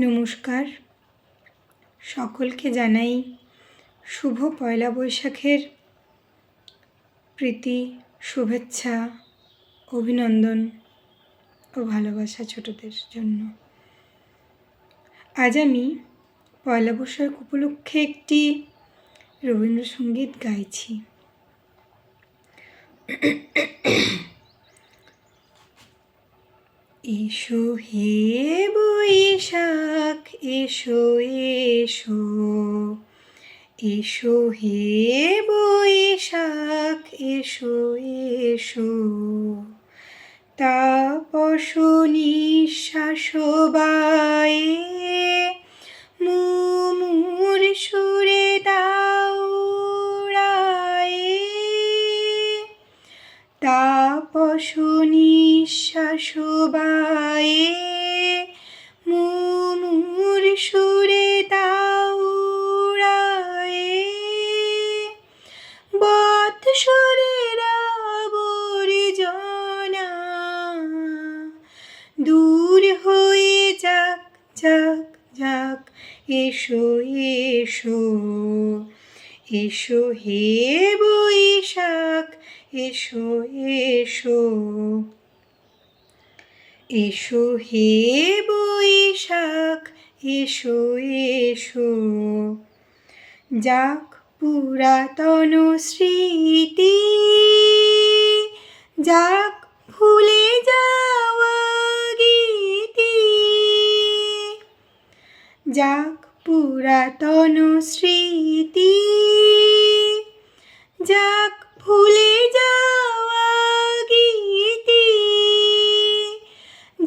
নমস্কার, সকলকে জানাই শুভ পয়লা বৈশাখের প্রীতি, শুভেচ্ছা, অভিনন্দন ও ভালোবাসা ছোটদের জন্য। আজ আমি পয়লা বৈশাখ উপলক্ষে একটি রবীন্দ্রসঙ্গীত গাইছি। এসো হে বৈশাখ এসো এসো, এসো হে বৈশাখ এসো এসো, তাপস নিঃশ্বাস বায়ে মুমুর সুরে দাও উড়ায়ে, তাপস নিঃশ্বাস বায়ে মুমুর সুরে দাও উড়ায়ে, বৎসরের আবর্জনা দূর হয়ে যাক যাক যাক, এসো এসো, এসো হে বৈশাখ এসো এসো, এসো হে বৈশাখ এসো এসো, যাক পুরাতন স্মৃতি, যাক ভুলে যাওয়া গীতি, যাক পুরাতন স্মৃতি, যাক ভুলে যাওয়া গীতি,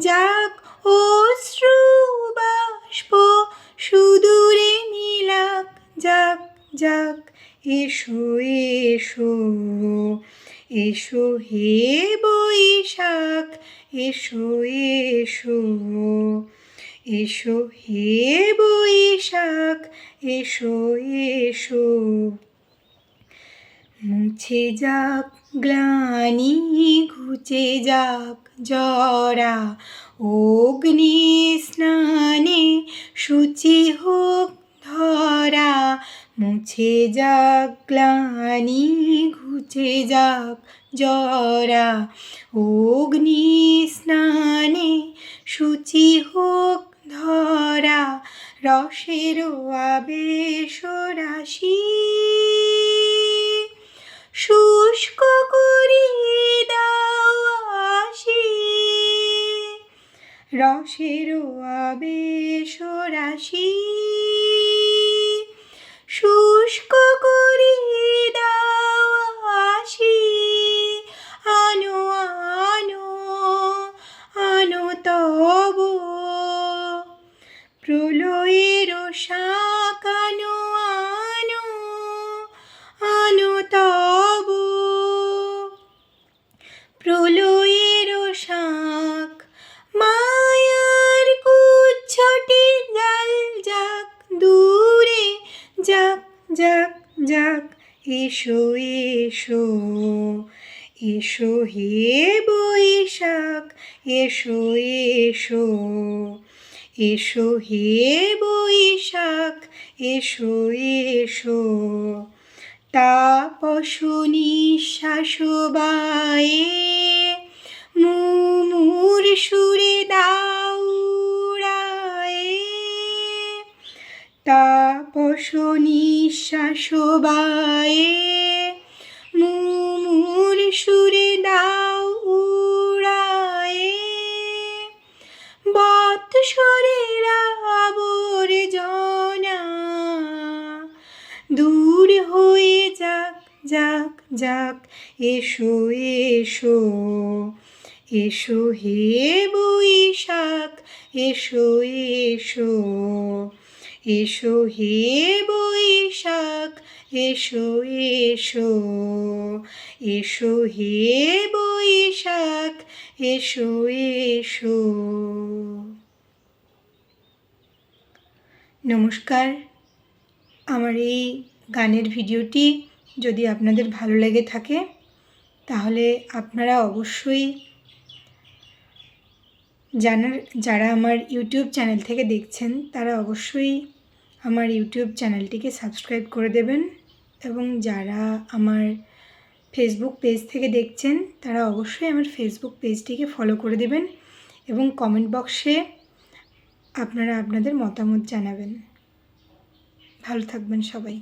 যাক অশ্রু বাষ্প সুদূরে মিলাক যাক যাক, এসো এসো, এসো হে বৈশাখ এসো এসো, এসো হে বৈশাখ এসো এসো, মুছে যাক গ্লানি ঘুচে যাক জরা, অগ্নি স্নানে শুচি হোক ধরা, মুছে যাক গ্লানি ঘুচে যাক জরা, অগ্নি স্নানে শুচি হোক ধরা, রসের আবেশ রাশি শুষ্ক করিয়ে দাও আসি, রসের আবেশ রাশি শুষ্ক করিয়ে দাও আসি, আনো আনো আনো তব প্রলয়ের শাক, আনো আনো আনো তব প্রলয়ের শাক, মায়ার কুচ্ছটি জাল যাক দূরে যাক যাক যাক, এসো এসো, এসো হে বৈশাখ এসো এসো, এসো হে বৈশাখ এসো এসো, তাপস নিঃশ্বাস বায়ে মুমুর সুরে দাও উড়ায়ে, তাপস নিঃশ্বাস বায়ে মুমুর সুরে দাও উড়ায়ে, বৎসরের আবর্জনা দূর হয়ে যাক যাক যাক, এসো এসো, এসো হে বৈশাখ এসো এসো, এসো হে বৈশাখ এসো এসো, এসো হে বৈশাখ এসো এসো। নমস্কার, আমার এই গানের ভিডিওটি যদি আপনাদের ভালো লেগে থাকে তাহলে আপনারা অবশ্যই যারা আমার ইউটিউব চ্যানেল থেকে দেখছেন তারা অবশ্যই আমার ইউটিউব চ্যানেলটিকে সাবস্ক্রাইব করে দেবেন, এবং যারা আমার ফেসবুক পেজ থেকে দেখছেন তারা অবশ্যই আমার ফেসবুক পেজটিকে ফলো করে দেবেন এবং কমেন্ট বক্সে আপনারা আপনাদের মতামত জানাবেন। ভালো থাকবেন সবাই।